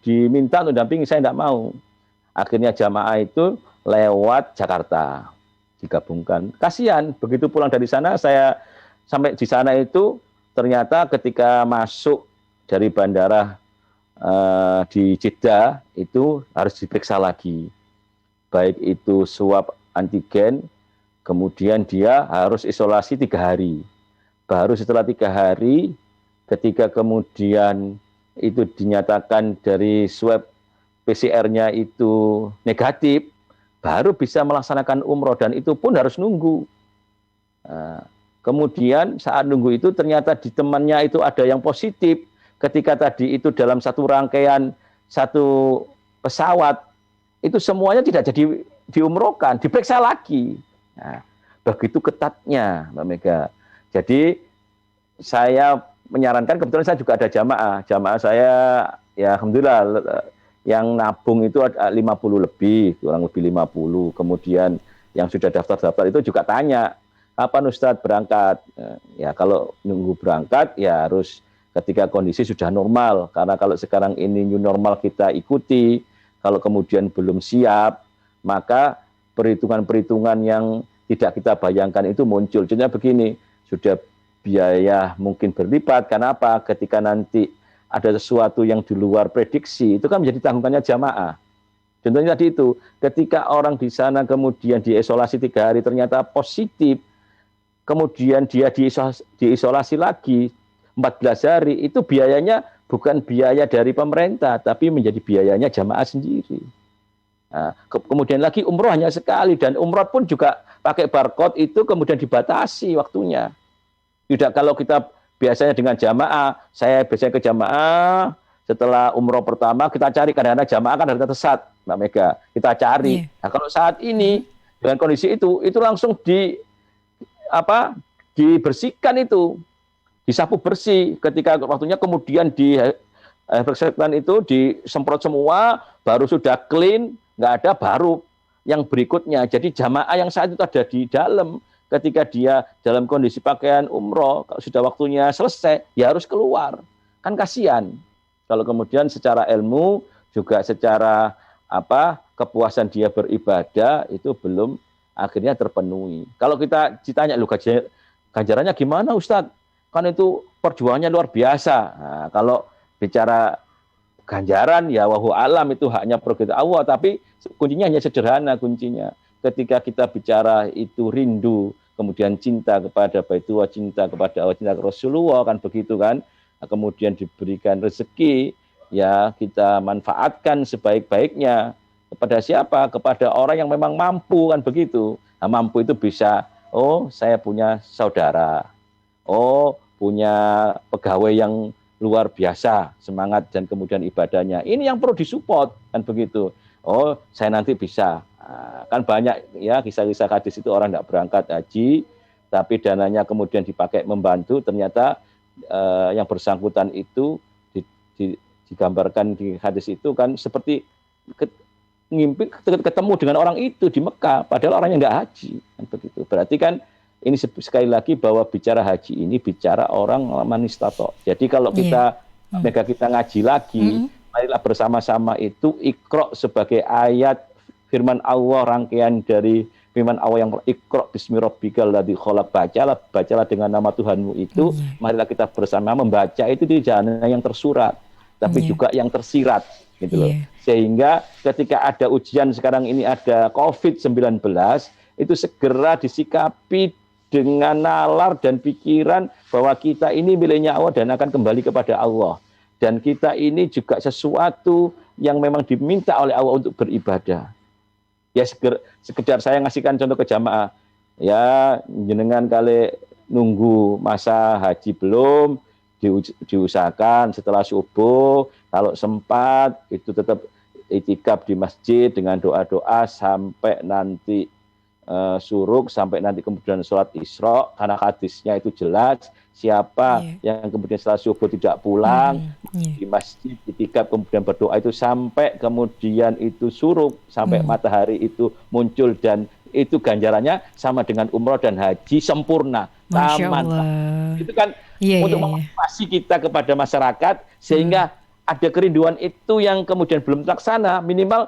diminta untuk dampingi, saya tidak mau. Akhirnya jamaah itu lewat Jakarta digabungkan. Kasihan, begitu pulang dari sana, saya sampai di sana itu ternyata ketika masuk dari bandara di Jeddah itu harus diperiksa lagi. Baik itu swab antigen, kemudian dia harus isolasi 3 hari. Baru setelah 3 hari, ketika kemudian itu dinyatakan dari swab PCR-nya itu negatif, baru bisa melaksanakan umroh, dan itu pun harus nunggu. Nah, kemudian saat nunggu itu ternyata di temannya itu ada yang positif. Ketika tadi itu dalam satu rangkaian satu pesawat, itu semuanya tidak jadi diumrohkan, diperiksa lagi. Nah, begitu ketatnya Mbak Mega. Jadi saya menyarankan, kebetulan saya juga ada jamaah saya ya alhamdulillah yang nabung itu ada 50 lebih, kurang lebih 50. Kemudian yang sudah daftar itu juga tanya, kapan Ustadz berangkat? Ya kalau nunggu berangkat ya harus ketika kondisi sudah normal. Karena kalau sekarang ini new normal kita ikuti, kalau kemudian belum siap, maka perhitungan-perhitungan yang tidak kita bayangkan itu muncul. Contohnya begini, sudah biaya mungkin berlipat, karena apa? Ketika nanti ada sesuatu yang di luar prediksi, itu kan menjadi tanggungannya jamaah. Contohnya tadi itu, ketika orang di sana kemudian diisolasi 3 hari ternyata positif, kemudian dia diisolasi lagi 14 hari, itu biayanya bukan biaya dari pemerintah, tapi menjadi biayanya jamaah sendiri. Nah, kemudian lagi umroh hanya sekali, dan umroh pun juga pakai barcode itu kemudian dibatasi waktunya. Tidak kalau kita biasanya dengan jamaah, saya biasanya ke jamaah, setelah umroh pertama kita cari, kadang-kadang jamaah kan ada tersesat, Mbak Mega, kita cari. Nah, kalau saat ini dengan kondisi itu langsung dibersihkan itu, disapu bersih ketika waktunya, kemudian disinfektan itu disemprot semua, baru sudah clean, nggak ada baru yang berikutnya. Jadi jamaah yang saat itu ada di dalam, ketika dia dalam kondisi pakaian umroh, kalau sudah waktunya selesai, ya harus keluar. Kan kasihan. Kalau kemudian secara ilmu, juga secara kepuasan dia beribadah, itu belum akhirnya terpenuhi. Kalau kita ditanya, ganjarannya gimana Ustadz? Kan itu perjuangannya luar biasa. Nah, kalau bicara ganjaran, ya wahu alam, itu haknya prerogatif Allah, tapi kuncinya hanya sederhana kuncinya. Ketika kita bicara itu rindu, kemudian cinta kepada Baitullah, cinta kepada Allah, cinta kepada Rasulullah, kan begitu kan. Nah, kemudian diberikan rezeki, ya kita manfaatkan sebaik-baiknya. Kepada siapa? Kepada orang yang memang mampu, kan begitu. Nah, mampu itu bisa, saya punya saudara, punya pegawai yang luar biasa semangat dan kemudian ibadahnya. Ini yang perlu disupport, kan begitu. Saya nanti bisa. Kan banyak ya kisah-kisah hadis itu, orang tidak berangkat haji, tapi dananya kemudian dipakai membantu, ternyata yang bersangkutan itu digambarkan di hadis itu kan seperti ngimpi ketemu dengan orang itu di Mekah, padahal orangnya nggak haji, kan begitu. Berarti kan ini sekali lagi bahwa bicara haji ini bicara orang manistato. Jadi kalau kita kita ngaji lagi, marilah bersama-sama itu Iqra sebagai ayat firman Allah, rangkaian dari firman Allah yang Iqra bismi rabbikal ladzi khalaq, bacalah dengan nama Tuhanmu itu. Marilah kita bersama membaca itu di jalan yang tersurat, tapi juga yang tersirat, gitu loh. Sehingga ketika ada ujian sekarang ini, ada COVID-19, itu segera disikapi dengan nalar dan pikiran bahwa kita ini miliknya Allah dan akan kembali kepada Allah. Dan kita ini juga sesuatu yang memang diminta oleh Allah untuk beribadah. Ya sekedar saya ngasihkan contoh ke jamaah, ya jenengan kali nunggu masa haji belum, diusahakan setelah subuh, kalau sempat itu tetap itikaf di masjid dengan doa-doa sampai nanti suruk, sampai nanti kemudian sholat Isra, karena hadisnya itu jelas, siapa yang kemudian setelah subuh tidak pulang di masjid itikaf kemudian berdoa itu sampai kemudian itu suruk, sampai matahari itu muncul, dan itu ganjarannya sama dengan umroh dan haji sempurna. Taman. Itu kan untuk memotivasi kita kepada masyarakat, sehingga ada kerinduan itu yang kemudian belum terlaksana, minimal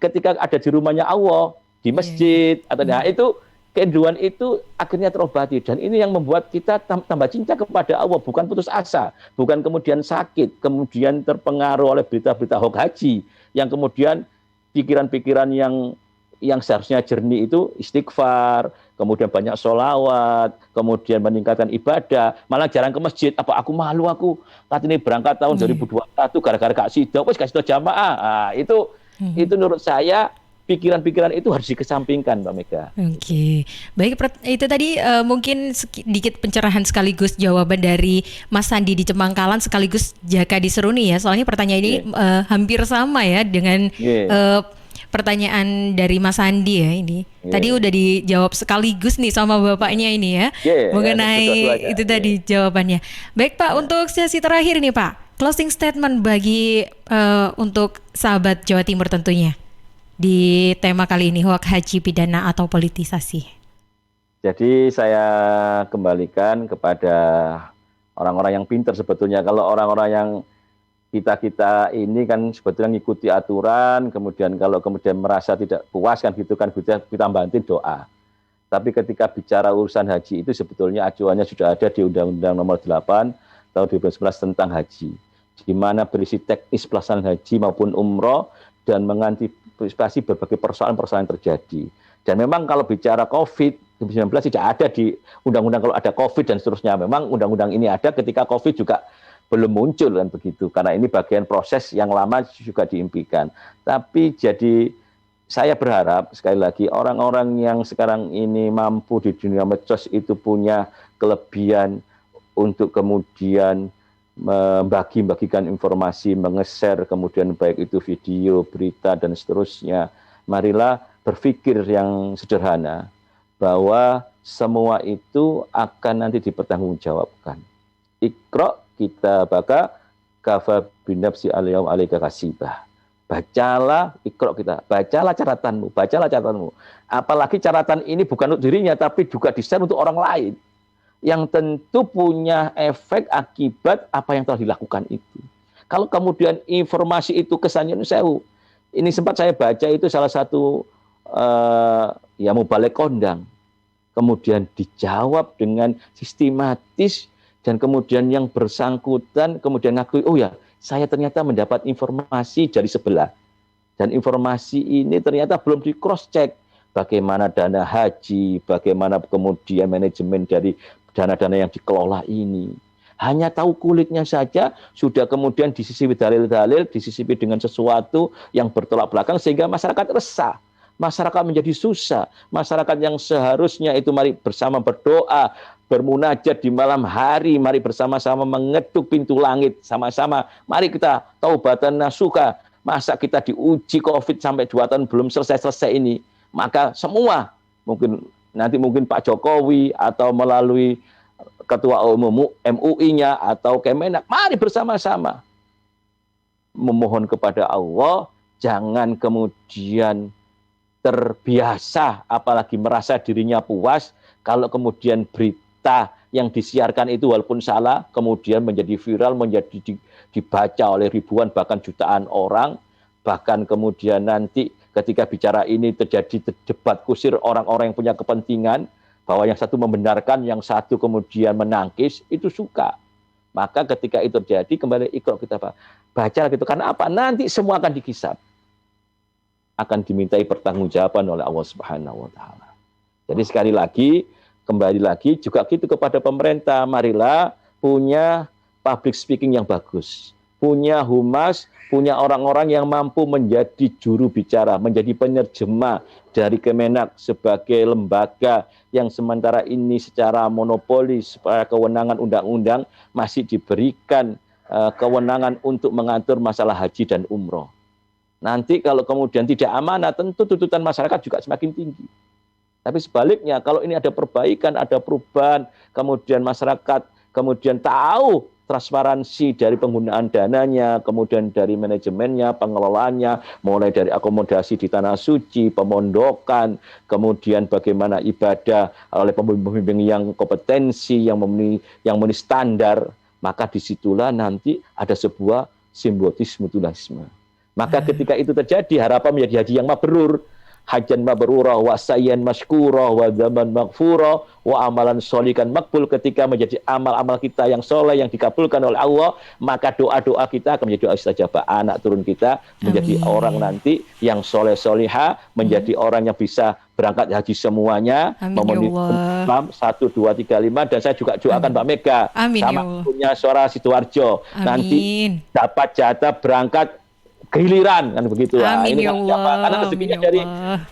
ketika ada di rumahnya Allah, di masjid, atau itu kerinduan itu akhirnya terobati. Dan ini yang membuat kita tambah cinta kepada Allah, bukan putus asa, bukan kemudian sakit, kemudian terpengaruh oleh berita-berita hoax haji, yang kemudian pikiran-pikiran yang seharusnya jernih itu istighfar, kemudian banyak sholawat, kemudian meningkatkan ibadah, malah jarang ke masjid. Apa aku malu, aku ini berangkat tahun 2021 gara-gara gak sido, gak sido jamaah. Nah, itu menurut saya pikiran-pikiran itu harus dikesampingkan, Mbak Mega. Oke, baik, itu tadi mungkin sedikit pencerahan sekaligus jawaban dari Mas Sandi di Cemangkalan sekaligus Jaka di Seruni ya. Soalnya pertanyaan ini hampir sama ya dengan pertanyaan dari Mas Sandi ya ini. Tadi udah dijawab sekaligus nih sama bapaknya ini ya, mengenai itu tadi jawabannya. Baik Pak, untuk sesi terakhir nih Pak, closing statement bagi untuk sahabat Jawa Timur tentunya di tema kali ini, hoax haji pidana atau politisasi. Jadi saya kembalikan kepada orang-orang yang pintar sebetulnya. Kalau orang-orang yang kita ini kan sebetulnya ngikuti aturan, kemudian kalau kemudian merasa tidak puas kan gitu kan, kita bantu doa. Tapi ketika bicara urusan haji itu sebetulnya acuannya sudah ada di Undang-Undang Nomor 8 tahun 2011 tentang haji, di mana berisi teknis pelaksanaan haji maupun umroh dan mengantisipasi berbagai persoalan-persoalan yang terjadi. Dan memang kalau bicara COVID-19 tidak ada di undang-undang kalau ada COVID dan seterusnya. Memang undang-undang ini ada ketika COVID juga belum muncul kan begitu. Karena ini bagian proses yang lama juga diimpikan. Tapi jadi saya berharap sekali lagi orang-orang yang sekarang ini mampu di dunia medsos itu punya kelebihan untuk kemudian membagi-bagikan informasi, menge-share kemudian baik itu video, berita dan seterusnya. Marilah berpikir yang sederhana bahwa semua itu akan nanti dipertanggungjawabkan. Iqra kita baka kafa binafsi al-yaum 'alaika hasibah. Bacalah Iqra kita, bacalah catatanmu. Apalagi catatan ini bukan untuk dirinya, tapi juga di-share untuk orang lain. Yang tentu punya efek akibat apa yang telah dilakukan itu. Kalau kemudian informasi itu kesannya sewu. Ini sempat saya baca itu salah satu ya mubalek kondang. Kemudian dijawab dengan sistematis dan kemudian yang bersangkutan kemudian ngakui, oh ya, saya ternyata mendapat informasi dari sebelah. Dan informasi ini ternyata belum di cross check. Bagaimana dana haji, bagaimana kemudian manajemen dari dana-dana yang dikelola ini. Hanya tahu kulitnya saja, sudah kemudian disisipi dalil-dalil, disisipi dengan sesuatu yang bertolak belakang sehingga masyarakat resah. Masyarakat menjadi susah. Masyarakat yang seharusnya itu mari bersama berdoa, bermunajat di malam hari, mari bersama-sama mengetuk pintu langit, sama-sama mari kita taubatan nasuka. Masa kita diuji COVID sampai 2 tahun belum selesai-selesai ini, maka semua mungkin Pak Jokowi atau melalui Ketua Umum MUI-nya atau Kemenak, mari bersama-sama memohon kepada Allah, jangan kemudian terbiasa apalagi merasa dirinya puas kalau kemudian berita yang disiarkan itu walaupun salah kemudian menjadi viral, menjadi dibaca oleh ribuan bahkan jutaan orang, bahkan kemudian nanti ketika bicara ini terjadi debat kusir orang-orang yang punya kepentingan bahwa yang satu membenarkan, yang satu kemudian menangkis, itu suka. Maka ketika itu terjadi kembali Iqra kita baca gitu, karena apa? Nanti semua akan dikisap, akan dimintai pertanggungjawaban oleh Allah Subhanahu wa taala. Jadi sekali lagi, kembali lagi juga gitu kepada pemerintah, marilah punya public speaking yang bagus. Punya humas, punya orang-orang yang mampu menjadi juru bicara, menjadi penerjemah dari Kemenak sebagai lembaga yang sementara ini secara monopoli, secara kewenangan undang-undang masih diberikan kewenangan untuk mengatur masalah haji dan umroh. Nanti kalau kemudian tidak amanah, tentu tuntutan masyarakat juga semakin tinggi. Tapi sebaliknya, kalau ini ada perbaikan, ada perubahan, kemudian masyarakat kemudian tahu transparansi dari penggunaan dananya, kemudian dari manajemennya, pengelolaannya, mulai dari akomodasi di tanah suci, pemondokan, kemudian bagaimana ibadah oleh pembimbing yang kompetensi, yang memenuhi standar, maka disitulah nanti ada sebuah simbiosis mutualisme. Maka ketika itu terjadi, harapan menjadi haji yang mabrur, hajan mabrurah, wa sayyan masykurah, wa zaman maghfurah, wa amalan sholikan makbul. Ketika menjadi amal-amal kita yang soleh, yang dikabulkan oleh Allah, maka doa-doa kita akan menjadi doa istajabah. Anak turun kita menjadi orang nanti yang soleh-solihah, menjadi orang yang bisa berangkat haji semuanya, memenuhi Islam 1, 2, 3, 5. Dan saya juga doakan Mbak Mega, sama punya suara Sidoarjo, nanti dapat jatah berangkat giliran kan begitu. Amin, ini ya Allah. Karena rezekinya dari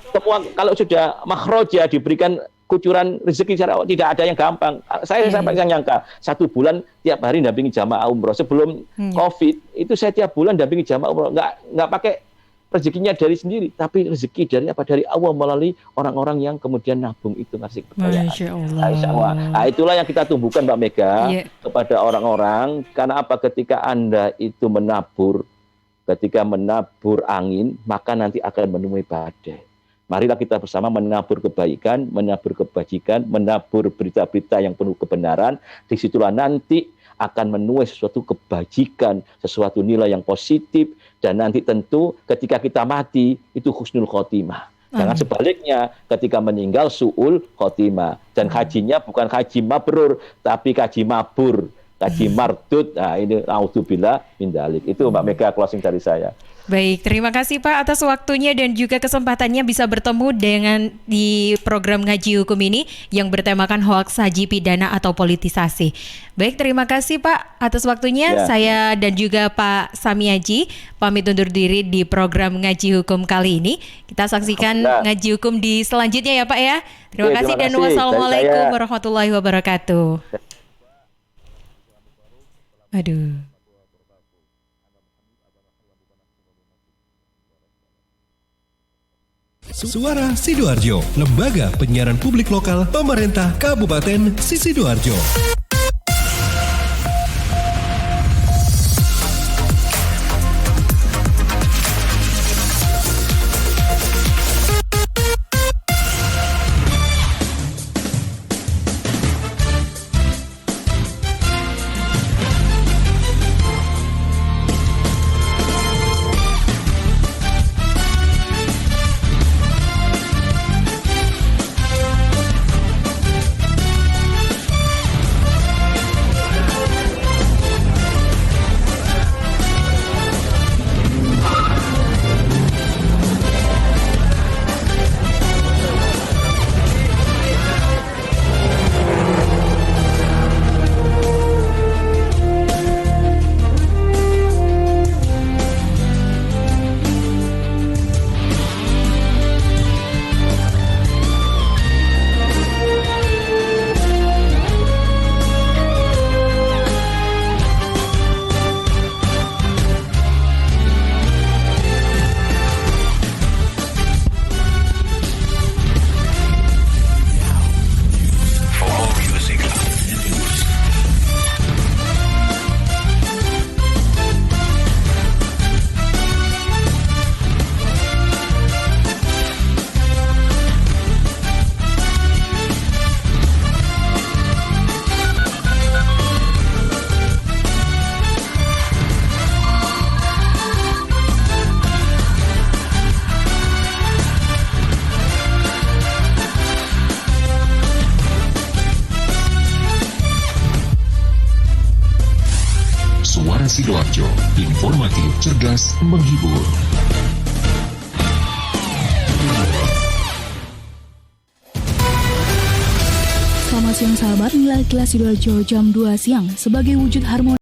semua, kalau sudah makhraj ya diberikan kucuran rezeki secara tidak ada yang gampang. Saya sampai nyangka 1 bulan tiap hari dampingi jamaah umroh sebelum COVID itu saya tiap bulan dampingi jamaah umroh, nggak pakai rezekinya dari sendiri, tapi rezeki dari apa? Dari Allah melalui orang-orang yang kemudian nabung itu ngasih kepercayaan. Masya Allah. Nah, itulah yang kita tumbuhkan Mbak Mega kepada orang-orang. Karena apa? Ketika Anda itu menabur, ketika menabur angin, maka nanti akan menemui badai. Marilah kita bersama menabur kebaikan, menabur kebajikan, menabur berita-berita yang penuh kebenaran. Disitulah nanti akan menuai sesuatu kebajikan, sesuatu nilai yang positif, dan nanti tentu ketika kita mati itu husnul khotimah. Jangan sebaliknya, ketika meninggal su'ul khotimah. Dan hajinya bukan haji mabrur, tapi haji mabur, haji mardud. Nah ini naudzubillah min dzalik. Itu Mbak Mega closing dari saya. Baik, terima kasih Pak atas waktunya dan juga kesempatannya bisa bertemu dengan di program Ngaji Hukum ini yang bertemakan hoaks haji pidana atau politisasi. Baik, terima kasih Pak atas waktunya. Ya. Saya dan juga Pak Samiaji pamit undur diri di program Ngaji Hukum kali ini. Kita saksikan Ngaji Hukum di selanjutnya ya Pak ya. Terima kasih dan wassalamualaikum warahmatullahi wabarakatuh. Aduh. Suara Sidoarjo, lembaga penyiaran publik lokal pemerintah Kabupaten Sidoarjo. Suara Sidoarjo, informatif, cerdas, menghibur. Selamat siang sahabat, inilah Kilas Sidoarjo jam 2 siang. Sebagai wujud harmoni